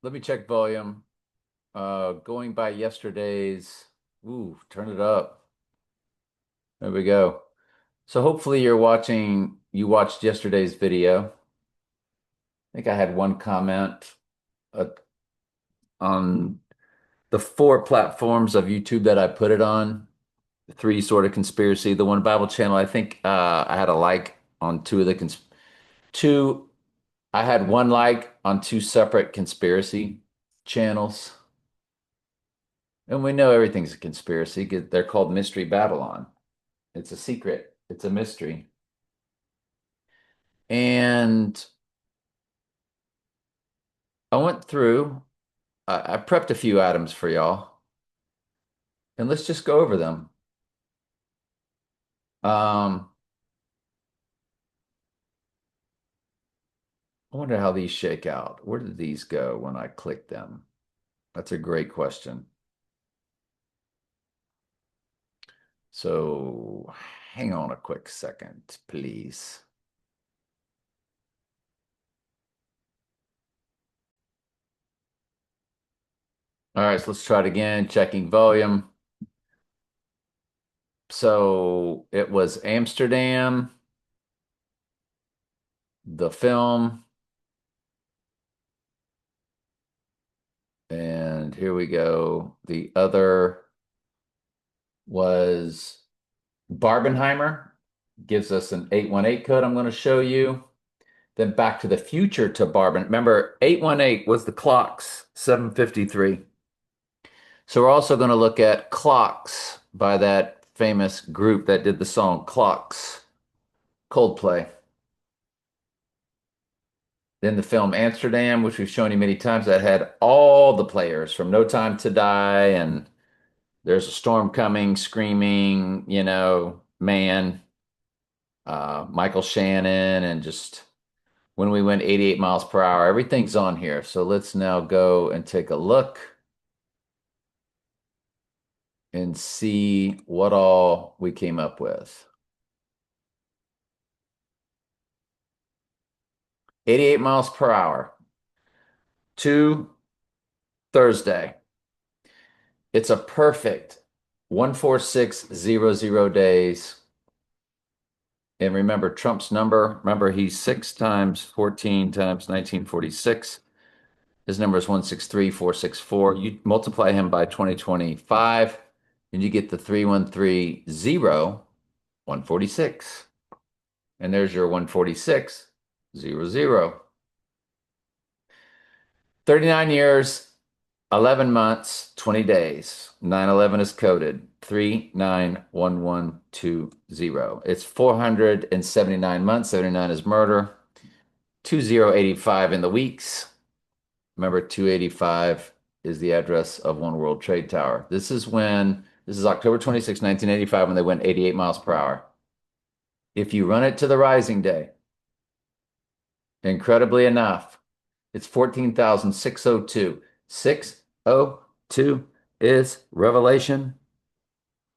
Let me check volume. Going by yesterday's. Turn it up. There we go. So hopefully you watched yesterday's video. I think I had one comment uh, on the four platforms of YouTube that I put it on. Three sort of conspiracy. The one Bible channel, I think I had a like on two. I had one like on two separate conspiracy channels. And we know everything's a conspiracy. They're called Mystery Babylon. It's a secret. It's a mystery. And I went through, I prepped a few items for y'all, and let's just go over them. Um, I wonder how these shake out. Where did these go when I clicked them? That's a great question. So hang on a quick second, please. All right, so let's try it again, checking volume. So it was Amsterdam, the film, and here we go. The other was Barbenheimer, gives us an 818 code I'm going to show you. Then Back to the Future to Barben. Remember, 818 was the clocks, 7:53. So we're also going to look at Clocks by that famous group that did the song Clocks, Coldplay. Then the film Amsterdam, which we've shown you many times, that had all the players from No Time to Die and There's a Storm Coming, Screaming, Man, Michael Shannon, and just When We Went 88 miles per hour. Everything's on here. So let's now go and take a look and see what all we came up with. 88 miles per hour to Thursday. It's a perfect 14600 days. And remember Trump's number. Remember, he's 6 times 14 times 1946. His number is 163464. You multiply him by 2025, and you get the 3130, 146. And there's your 14600. 39 years, 11 months, 20 days. 911 is coded 391120. It's 479 months. 79 is murder. 2085 in the weeks. Remember, 285 is the address of One World Trade Tower. This is October 26, 1985, when they went 88 miles per hour. If you run it to the rising day, incredibly enough, it's 14,602. 602 is Revelation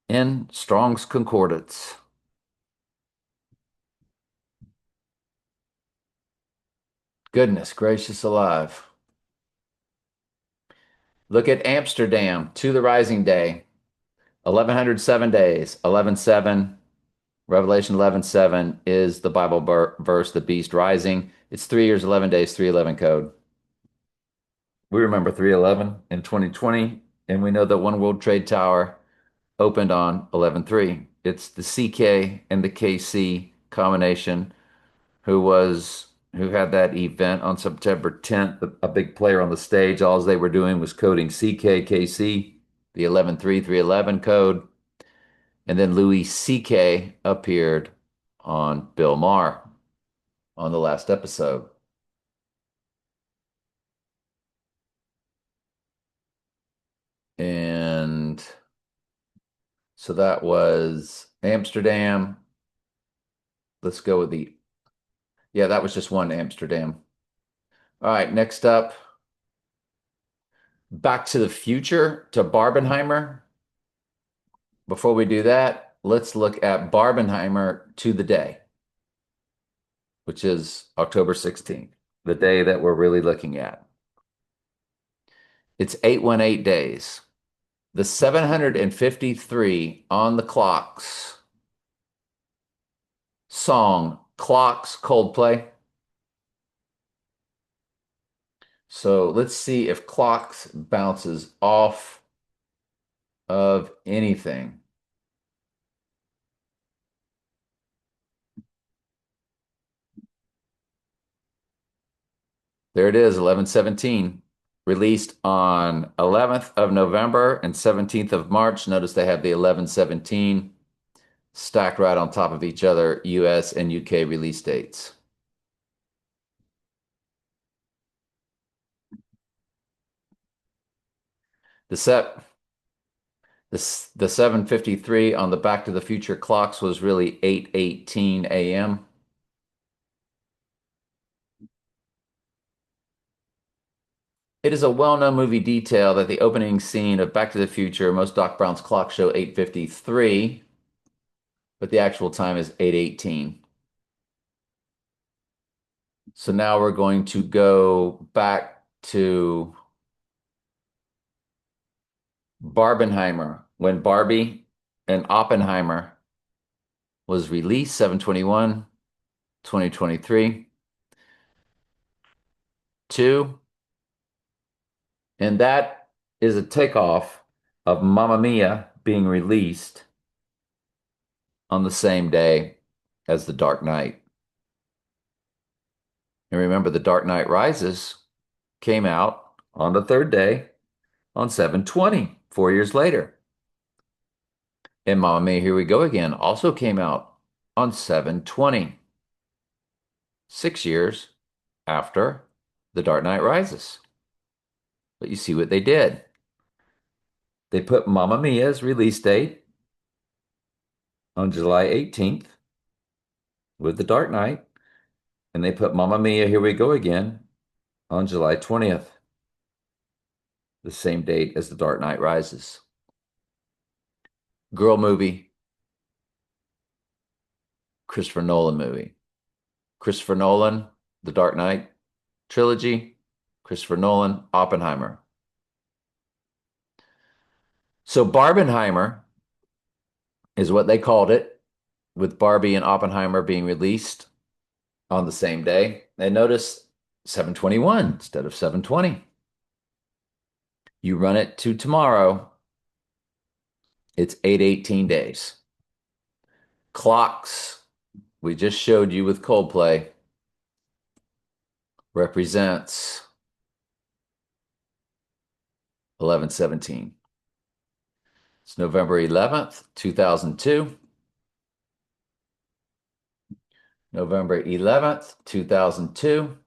in Strong's Concordance. Goodness gracious alive. Look at Amsterdam to the rising day. 1107 days. 11:7. Revelation 11:7 is the Bible verse, the beast rising. It's 3 years, 11 days, 311 code. We remember 311 in 2020, and we know that One World Trade Tower opened on 11/3. It's the CK and the KC combination who had that event on September 10th, a big player on the stage. All they were doing was coding CKKC, the 11/3 311 code. And then Louis CK appeared on Bill Maher on the last episode. And so that was Amsterdam. Let's go with yeah, that was just one Amsterdam. All right, next up, Back to the Future to Barbenheimer. Before we do that, let's look at Barbenheimer to the day, which is October 16th, the day that we're really looking at. It's 818 days. The 753 on the clocks song Clocks Coldplay. So let's see if Clocks bounces off of anything. There it is, 1117. Released on 11th of November and 17th of March. Notice they have the 1117 stacked right on top of each other, US and UK release dates. The set the 753 on the Back to the Future clocks was really 8:18 a.m. It is a well-known movie detail that the opening scene of Back to the Future, most Doc Brown's clocks show 8:53, but the actual time is 8:18. So now we're going to go back to Barbenheimer when Barbie and Oppenheimer was released 7/21, 2023. Two, and that is a takeoff of Mamma Mia being released on the same day as The Dark Knight. And remember, The Dark Knight Rises came out on the third day on 7/20, 4 years later. And Mamma Mia, Here We Go Again also came out on 7/20, 6 years after The Dark Knight Rises. But you see what they did. They put Mamma Mia's release date on July 18th with The Dark Knight, and they put Mamma Mia, Here We Go Again on July 20th, the same date as The Dark Knight Rises. Girl movie, Christopher Nolan movie. Christopher Nolan, The Dark Knight trilogy, Christopher Nolan, Oppenheimer. So Barbenheimer is what they called it, with Barbie and Oppenheimer being released on the same day. And notice 7/21 instead of 7/20. You run it to tomorrow, it's 8:18 days. Clocks, we just showed you with Coldplay, represents 1117. It's November 11th, 2002. November 11th, 2002.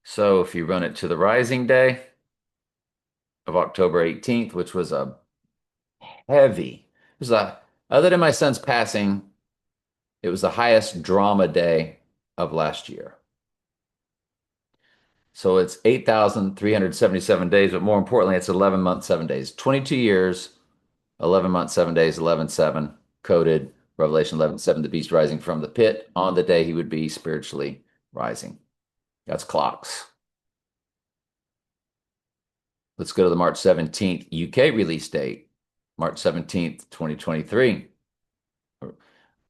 So if you run it to the rising day of October 18th, which was a heavy, it was a, other than my son's passing, it was the highest drama day of last year. So it's 8,377 days, but more importantly, it's 11 months, 7 days. 22 years, 11 months, 7 days, 11/7, coded, Revelation 11/7, the beast rising from the pit on the day he would be spiritually rising. That's clocks. Let's go to the March 17th UK release date. March 17th, 2023. Or,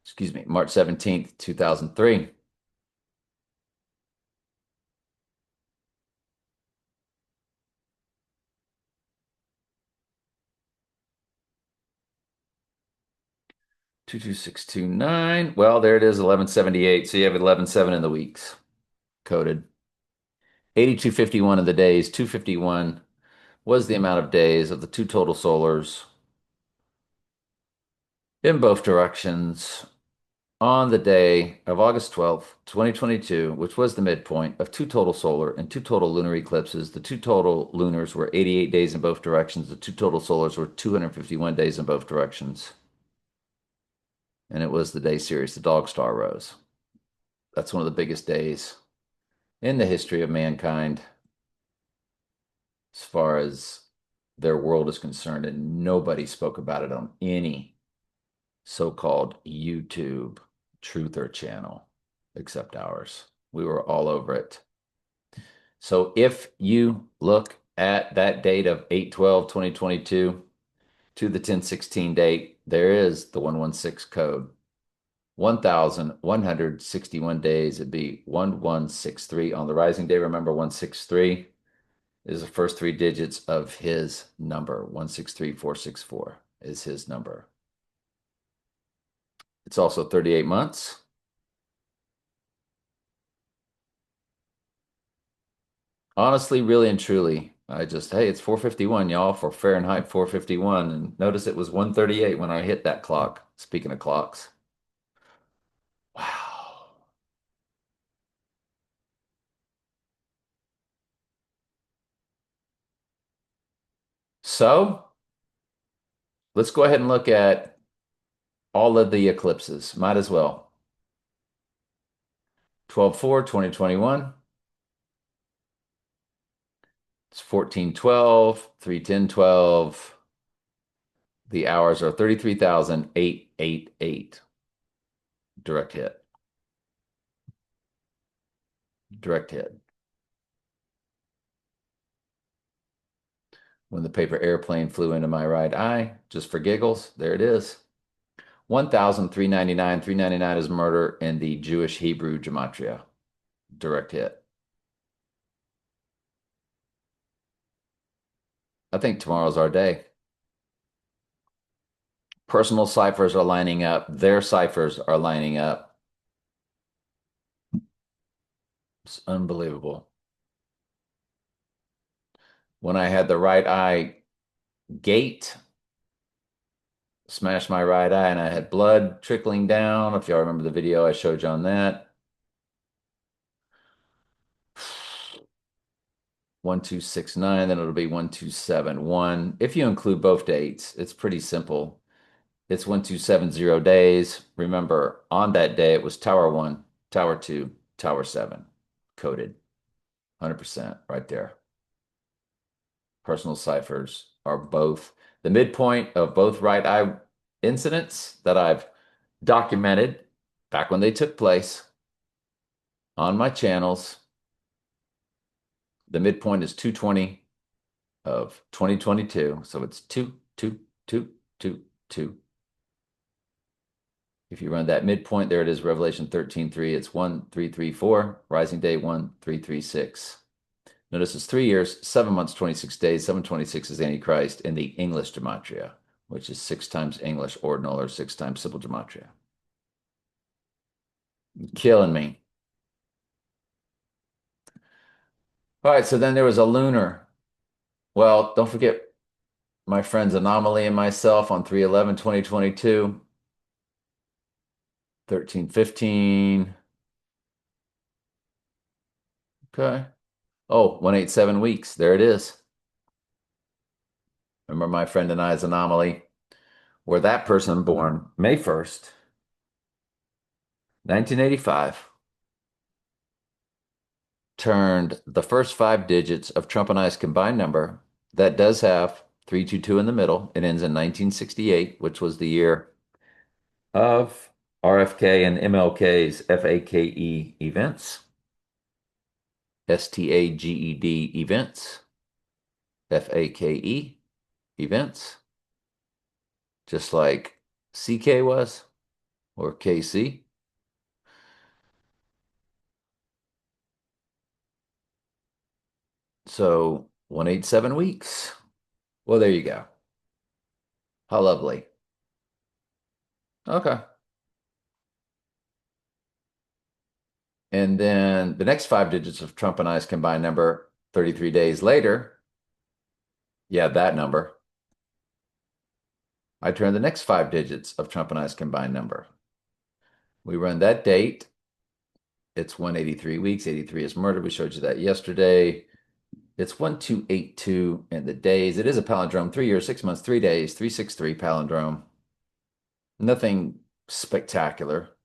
excuse me, March 17th, 2003. Two two six two nine. Well, there it is, 1178. So you have 11/7 in the weeks coded. 8251 of the days. 251 was the amount of days of the two total solars in both directions on the day of August 12th, 2022, which was the midpoint of two total solar and two total lunar eclipses. The two total lunars were 88 days in both directions. The two total solars were 251 days in both directions. And it was the day Sirius, the dog star, rose. That's one of the biggest days in the history of mankind as far as their world is concerned, and nobody spoke about it on any so-called YouTube. Truther channel, except ours. We were all over it. So if you look at that date of 8/12/2022 to the 10/16 date, there is the 116 code. 1,161 days. It'd be 1163 on the rising day. Remember, 163 is the first three digits of his number. 163464 is his number. It's also 38 months. Honestly, really and truly, hey, it's 451, y'all, for Fahrenheit 451. And notice it was 138 when I hit that clock. Speaking of clocks. Wow. So let's go ahead and look at all of the eclipses. Might as well. 12/4/2021. It's 14/12, 3/10/12. The hours are 33,888. Direct hit. Direct hit. When the paper airplane flew into my right eye, just for giggles, there it is. 1,399. 399 is murder in the Jewish Hebrew gematria. Direct hit. I think tomorrow's our day. Personal ciphers are lining up. Their ciphers are lining up. It's unbelievable. When I had the right eye gate, smashed my right eye, and I had blood trickling down. If y'all remember the video I showed you on that. 1269, then it'll be 1271. If you include both dates, it's pretty simple. It's 1270 days. Remember, on that day, it was Tower 1, Tower 2, Tower 7, coded 100% right there. Personal ciphers are both the midpoint of both right eye incidents that I've documented back when they took place on my channels. The midpoint is 220 of 2022. So it's 2, 2, 2, 2, 2. If you run that midpoint, there it is, Revelation 13:3. It's 1334, rising day 1336. Notice it's 3 years, 7 months, 26 days. 726 is Antichrist in the English gematria, which is 6 times English ordinal or 6 times simple gematria. Killing me. All right, so then there was a lunar. Well, don't forget my friends Anomaly and myself on 3/11/2022, 13/15. Okay. Oh, 187 weeks. There it is. Remember my friend and I's Anomaly, where that person born May 1st, 1985, turned the first 5 digits of Trump and I's combined number that does have 322 in the middle. It ends in 1968, which was the year of RFK and MLK's FAKE events, STAGED events, FAKE events, just like CK was or KC. So 187 weeks. Well, there you go. How lovely. Okay. And then the next 5 digits of Trump and I's combined number 33 days later. Yeah, that number. I turn the next 5 digits of Trump and I's combined number. We run that date. It's 183 weeks. 83 is murder. We showed you that yesterday. It's 1282 in the days. It is a palindrome. 3 years, 6 months, 3 days, 363 palindrome. Nothing spectacular.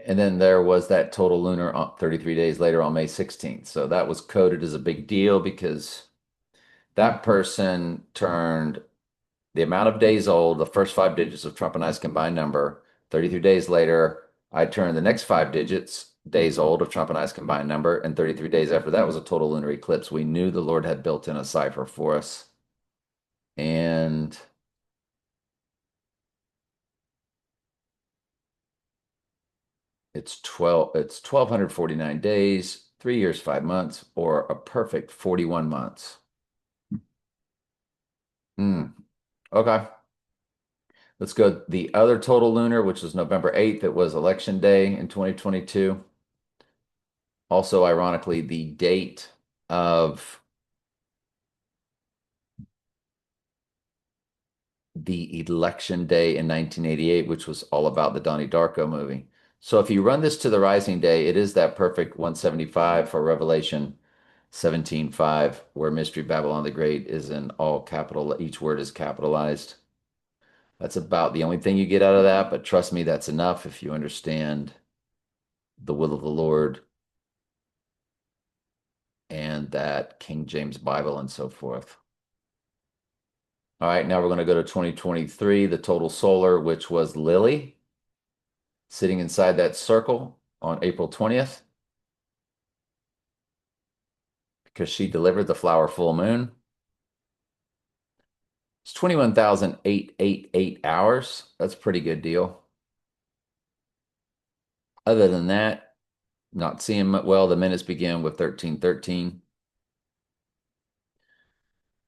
And then there was that total lunar 33 days later on May 16th. So that was coded as a big deal because that person turned the amount of days old, the first 5 digits of Trump and I's combined number. 33 days later, I turned the next 5 digits, days old of Trump and I's combined number, and 33 days after that was a total lunar eclipse. We knew the Lord had built in a cipher for us. And it's 1,249 days, 3 years, 5 months, or a perfect 41 months. Hmm. Okay. Let's go the other total lunar, which was November 8th. It was election day in 2022. Also, ironically, the date of the election day in 1988, which was all about the Donnie Darko movie. So if you run this to the rising day, it is that perfect 175 for Revelation 17:5, where Mystery Babylon the Great is in all capital, each word is capitalized. That's about the only thing you get out of that, but trust me, that's enough if you understand the will of the Lord and that King James Bible and so forth. All right, now we're going to go to 2023, the total solar, which was Lily sitting inside that circle on April 20th because she delivered the flower full moon. It's 21,888 hours. That's a pretty good deal. Other than that, not seeing well, the minutes begin with 1313.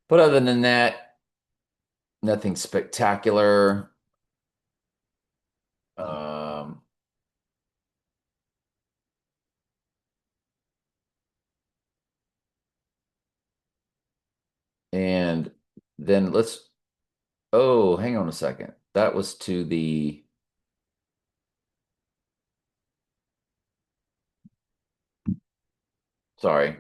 But other than that, nothing spectacular. Um, and then oh, hang on a second. That was to the, sorry,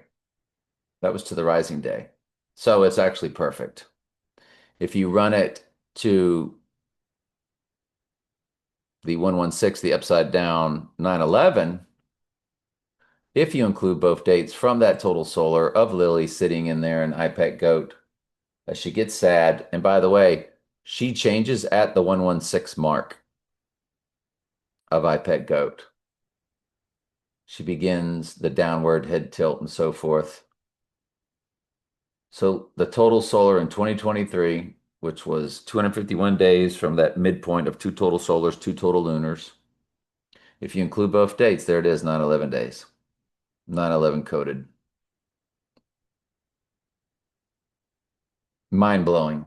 that was to the rising day. So it's actually perfect. If you run it to the 116, the upside down 911, if you include both dates from that total solar of Lily sitting in there in IPEC goat, as she gets sad. And by the way, she changes at the 116 mark of IPEC goat. She begins the downward head tilt and so forth. So the total solar in 2023, which was 251 days from that midpoint of two total solars, two total lunars. If you include both dates, there it is, 9/11 days. 9/11 coded. Mind blowing.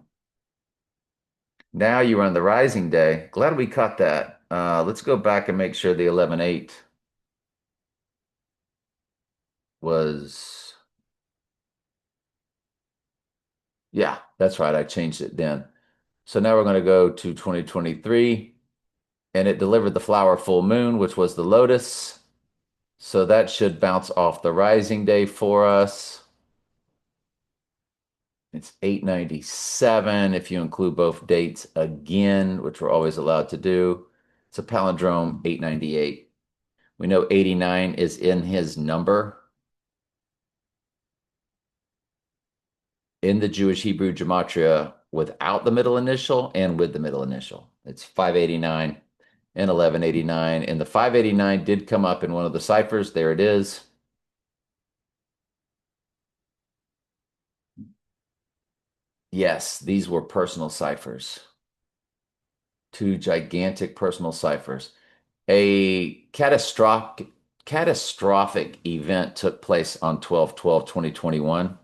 Now you run the rising day. Glad we caught that. Let's go back and make sure the 11/8 was, yeah, that's right. I changed it then. So now we're going to go to 2023, and it delivered the flower full moon, which was the lotus. So that should bounce off the rising day for us. It's 897 if you include both dates again, which we're always allowed to do. It's a palindrome 898. We know 89 is in his number in the Jewish Hebrew gematria without the middle initial and with the middle initial. It's 589 and 1189. And the 589 did come up in one of the ciphers. There it is. Yes, these were personal ciphers. Two gigantic personal ciphers. A catastrophic event took place on 12/12/2021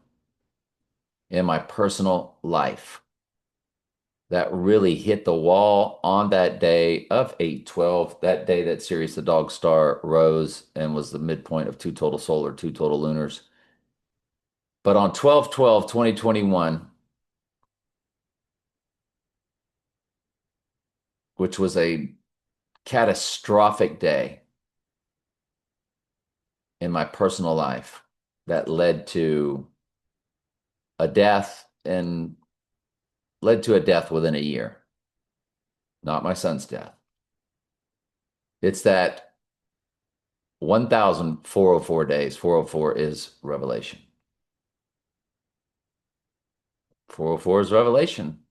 in my personal life that really hit the wall on that day of 8/12, that day that Sirius the Dog Star rose and was the midpoint of two total solar, two total lunars. But on 12/12/2021, which was a catastrophic day in my personal life that led to a death and led to a death within a year, not my son's death. It's that 1,404 days. 404 is revelation. 404 is revelation.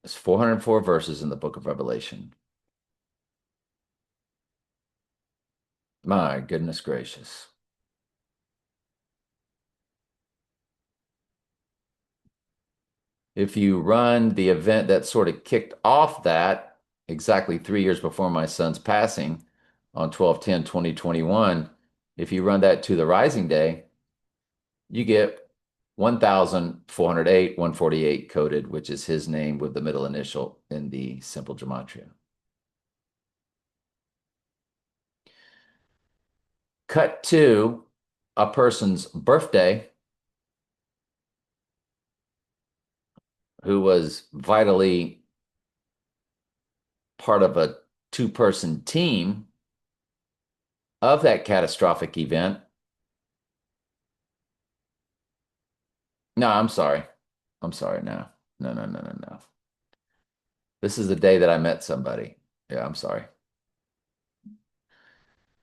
There's 404 verses in the book of Revelation. My goodness gracious. If you run the event that sort of kicked off that exactly 3 years before my son's passing on 12/10/2021, if you run that to the rising day, you get 1,408, 148 coded, which is his name with the middle initial in the simple gematria. Cut to a person's birthday who was vitally part of a two-person team of that catastrophic event. No, I'm sorry. I'm sorry. No, no, no, no, no, no. This is the day that I met somebody. Yeah, I'm sorry.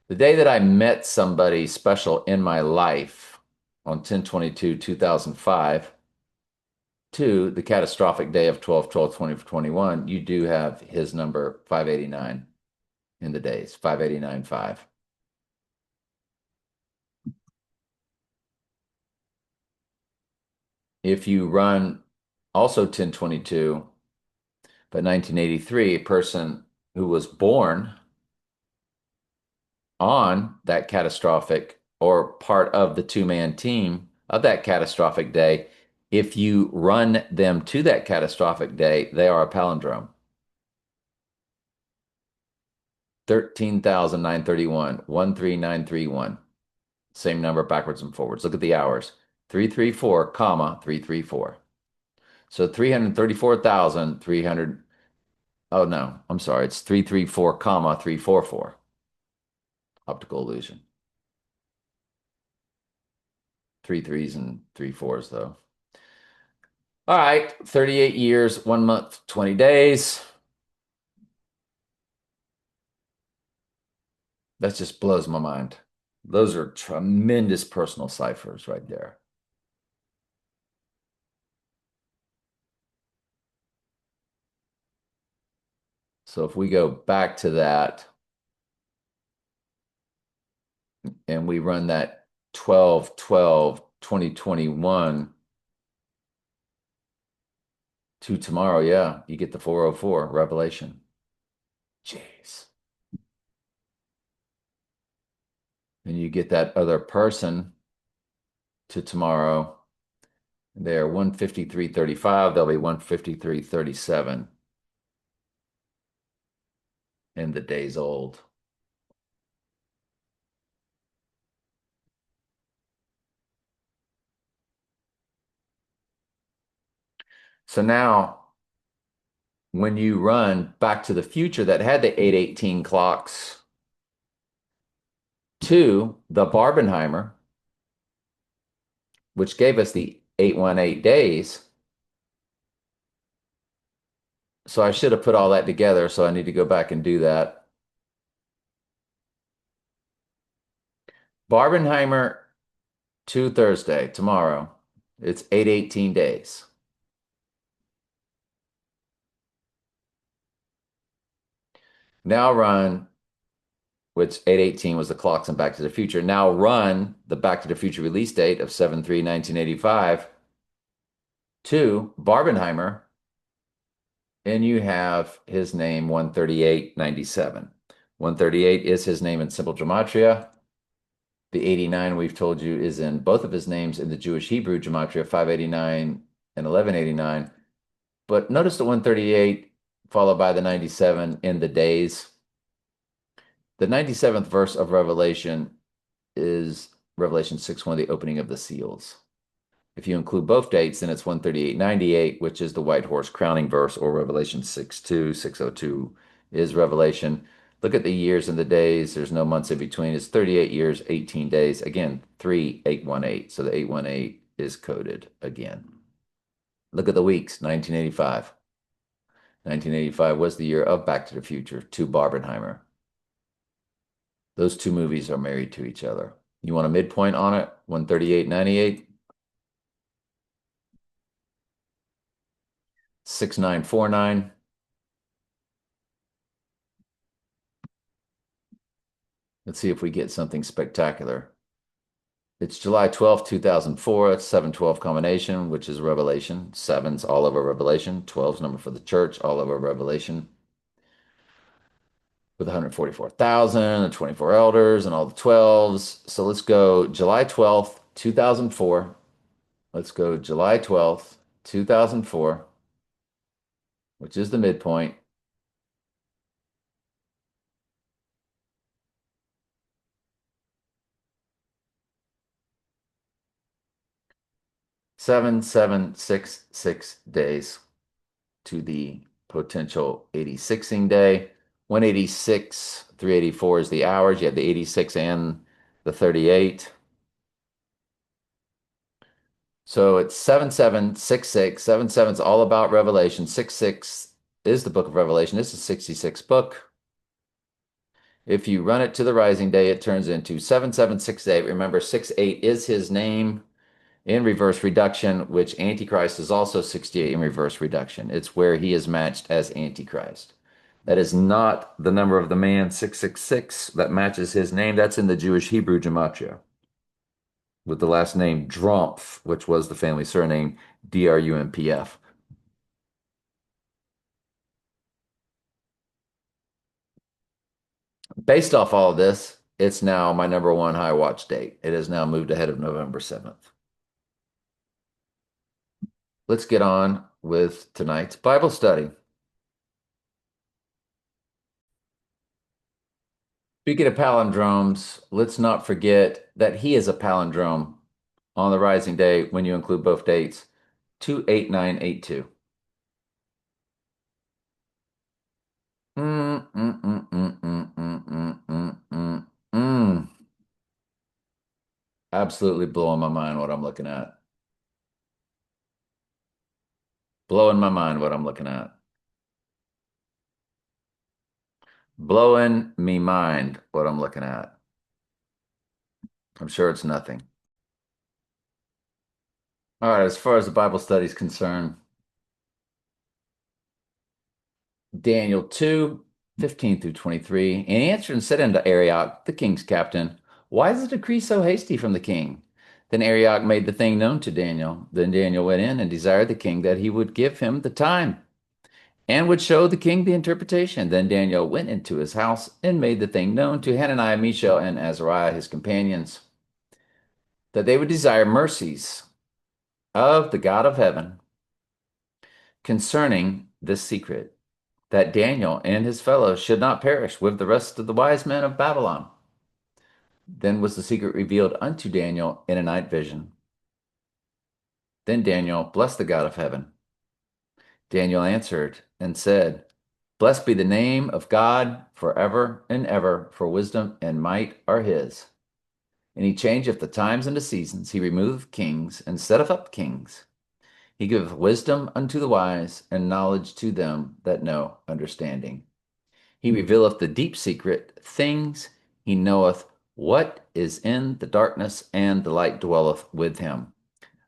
The day that I met somebody special in my life on 10/22/2005 to the catastrophic day of 12/12/2021, you do have his number 589 in the days, 589.5. If you run also 10/22, but 1983, a person who was born on that catastrophic or part of the two-man team of that catastrophic day, if you run them to that catastrophic day, they are a palindrome. 13,931, 13931. Same number backwards and forwards. Look at the hours. 334, comma, 334. So 334,300. Oh no, I'm sorry. It's 334, comma, 344. Optical illusion. Three threes and three fours, though. All right, 38 years, 1 month, 20 days. That just blows my mind. Those are tremendous personal ciphers right there. So if we go back to that and we run that 12/12/2021 to tomorrow, yeah, you get the 404 Revelation. Jeez. And you get that other person to tomorrow. They're 153.35. They'll be 153.37 in the days old. So now, when you run Back to the Future that had the 818 clocks to the Barbenheimer, which gave us the 818 days. So I should have put all that together, so I need to go back and do that. Barbenheimer to Thursday, tomorrow. It's 818 days. Now run, which 818 was the clocks in Back to the Future. Now run the Back to the Future release date of 7/3/1985 to Barbenheimer, and you have his name 138.97. 138 is his name in simple gematria. The 89 we've told you is in both of his names in the Jewish Hebrew gematria, 589 and 1189. But notice the 138 followed by the 97 in the days. The 97th verse of Revelation is Revelation 6:1, the opening of the seals. If you include both dates, then it's 138.98, which is the white horse crowning verse, or Revelation 6:2, 6:02 is Revelation. Look at the years and the days. There's no months in between. It's 38 years, 18 days. Again, 3818. So the 818 is coded again. Look at the weeks, 1985. 1985 was the year of Back to the Future to Barbenheimer. Those two movies are married to each other. You want a midpoint on it? 138.98. 6949. Let's see if we get something spectacular. It's July 12th, 2004. It's 712 combination, which is Revelation. Seven's all over Revelation. 12's number for the church, all over Revelation. With 144,000 and 24 elders and all the 12s. So let's go July 12th, 2004. Let's go July 12th, 2004, which is the midpoint. Seven, 6 days to the potential 86ing day. 186, 384 is the hours. You have the 86 and the 38. So it's 7766. 77 is all about Revelation. 66 is the book of Revelation. This is 66 book. If you run it to the rising day, it turns into 7768. Remember, 68 is his name in reverse reduction, which Antichrist is also 68 in reverse reduction. It's where he is matched as Antichrist. That is not the number of the man 666 that matches his name. That's in the Jewish Hebrew gematria with the last name Drumpf, which was the family surname Drumpf. Based off all of this, it's now my number one high watch date. It has now moved ahead of November 7th. Let's get on with tonight's Bible study. Speaking of palindromes, let's not forget that he is a palindrome on the rising day when you include both dates, 28982. Mm, mm, mm, mm, mm, mm, mm, mm, mm, mm. Absolutely blowing my mind what I'm looking at. Blowing my mind what I'm looking at. Blowing me mind what I'm looking at. I'm sure it's nothing. All right, as far as the Bible study is concerned, Daniel 2, 15 through 23. And he answered and said unto Arioch, the king's captain, why is the decree so hasty from the king? Then Arioch made the thing known to Daniel. Then Daniel went in and desired the king that he would give him the time and would show the king the interpretation. Then Daniel went into his house and made the thing known to Hananiah, Mishael, and Azariah, his companions, that they would desire mercies of the God of heaven concerning this secret, that Daniel and his fellows should not perish with the rest of the wise men of Babylon. Then was the secret revealed unto Daniel in a night vision. Then Daniel blessed the God of heaven. Daniel answered and said, blessed be the name of God forever and ever, for wisdom and might are his. And he changeth the times and the seasons. He removeth kings and setteth up kings. He giveth wisdom unto the wise and knowledge to them that know understanding. He revealeth the deep secret things. He knoweth what is in the darkness, and the light dwelleth with him.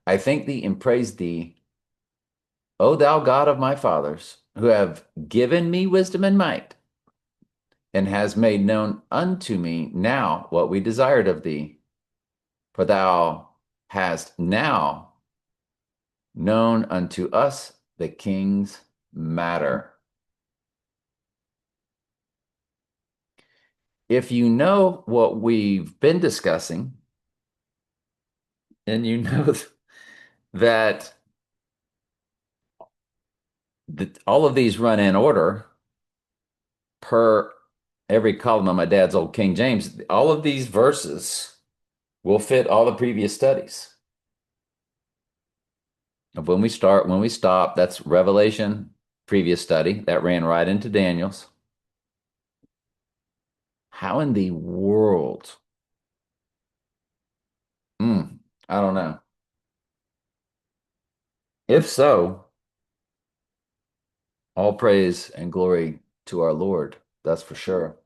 I thank thee and praise thee, O thou God of my fathers, who have given me wisdom and might, and has made known unto me now what we desired of thee. For thou hast now known unto us the king's matter. If you know what we've been discussing, and you know that all of these run in order per every column of my dad's old King James, all of these verses will fit all the previous studies. When we start, when we stop, that's Revelation, previous study, that ran right into Daniel's. How in the world? I don't know. If so, all praise and glory to our Lord. That's for sure.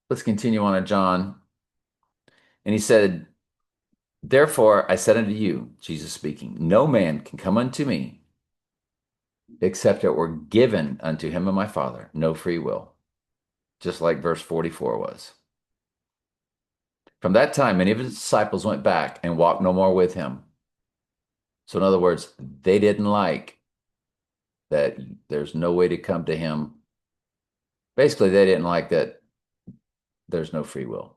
Let's continue on to John. And he said, Therefore I said unto you, Jesus speaking, no man can come unto me except it were given unto him of my Father, no free will, just like verse 44 was. From that time, many of his disciples went back and walked no more with him. So, in other words, they didn't like that there's no way to come to him. Basically, they didn't like that there's no free will.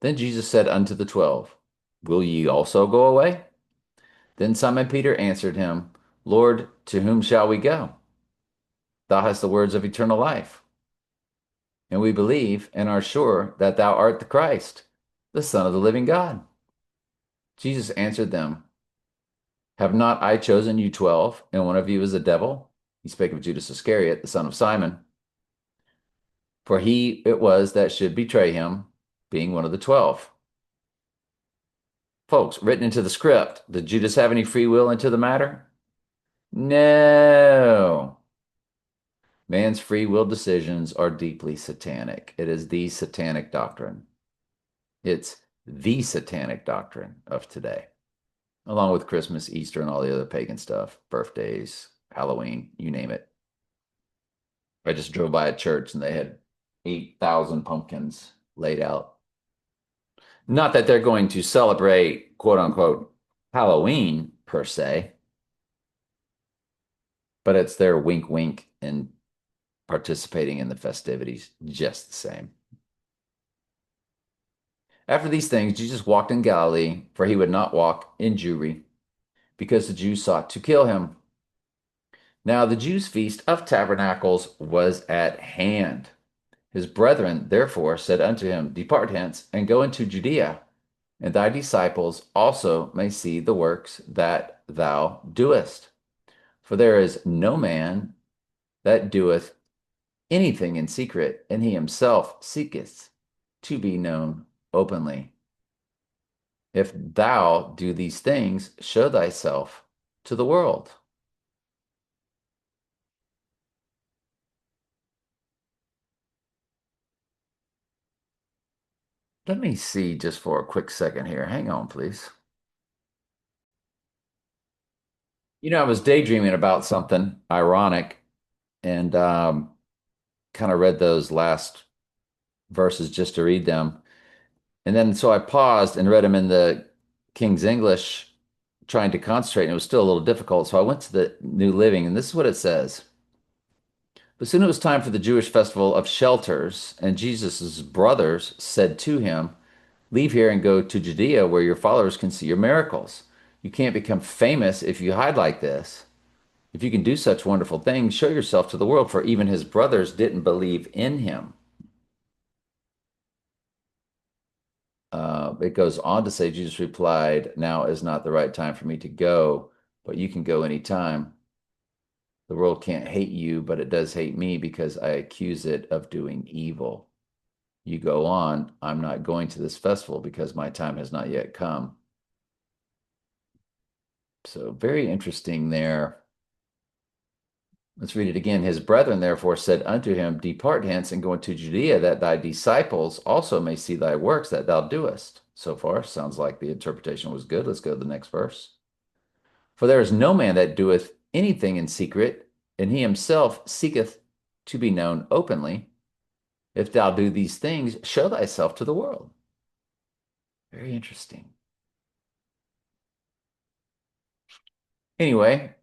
Then Jesus said unto the 12, will ye also go away? Then Simon Peter answered him, Lord, to whom shall we go? Thou hast the words of eternal life. And we believe and are sure that thou art the Christ, the Son of the living God. Jesus answered them, have not I chosen you 12, and one of you is a devil? He spake of Judas Iscariot, the son of Simon. For he it was that should betray him, being one of the 12. Folks, written into the script, did Judas have any free will into the matter? No. Man's free will decisions are deeply satanic. It is the satanic doctrine. It's the satanic doctrine of today, along with Christmas, Easter, and all the other pagan stuff, birthdays, Halloween, you name it. I just drove by a church and they had 8,000 pumpkins laid out. Not that they're going to celebrate, quote unquote, Halloween per se, but it's their wink wink and participating in the festivities just the same. After these things, Jesus walked in Galilee, for he would not walk in Jewry, because the Jews sought to kill him. Now the Jews' feast of tabernacles was at hand. His brethren therefore said unto him, depart hence, and go into Judea, and thy disciples also may see the works that thou doest. For there is no man that doeth anything in secret, and he himself seeketh to be known openly. If thou do these things, show thyself to the world. Let me see just for a quick second here. Hang on, please. I was daydreaming about something ironic and kind of read those last verses just to read them. And then so I paused and read them in the King's English, trying to concentrate, and it was still a little difficult. So I went to the New Living, and this is what it says. But soon it was time for the Jewish festival of shelters, and Jesus' brothers said to him, leave here and go to Judea where your followers can see your miracles. You can't become famous if you hide like this. If you can do such wonderful things, show yourself to the world, for even his brothers didn't believe in him. It goes on to say, Jesus replied, now is not the right time for me to go, but you can go anytime. The world can't hate you, but it does hate me because I accuse it of doing evil. You go on, I'm not going to this festival because my time has not yet come. So very interesting there. Let's read it again. His brethren therefore said unto him, depart hence and go into Judea, that thy disciples also may see thy works that thou doest. So far, sounds like the interpretation was good. Let's go to the next verse. For there is no man that doeth anything in secret, and he himself seeketh to be known openly. If thou do these things, show thyself to the world. Very interesting. Anyway,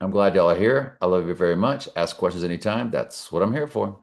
I'm glad y'all are here. I love you very much. Ask questions anytime. That's what I'm here for.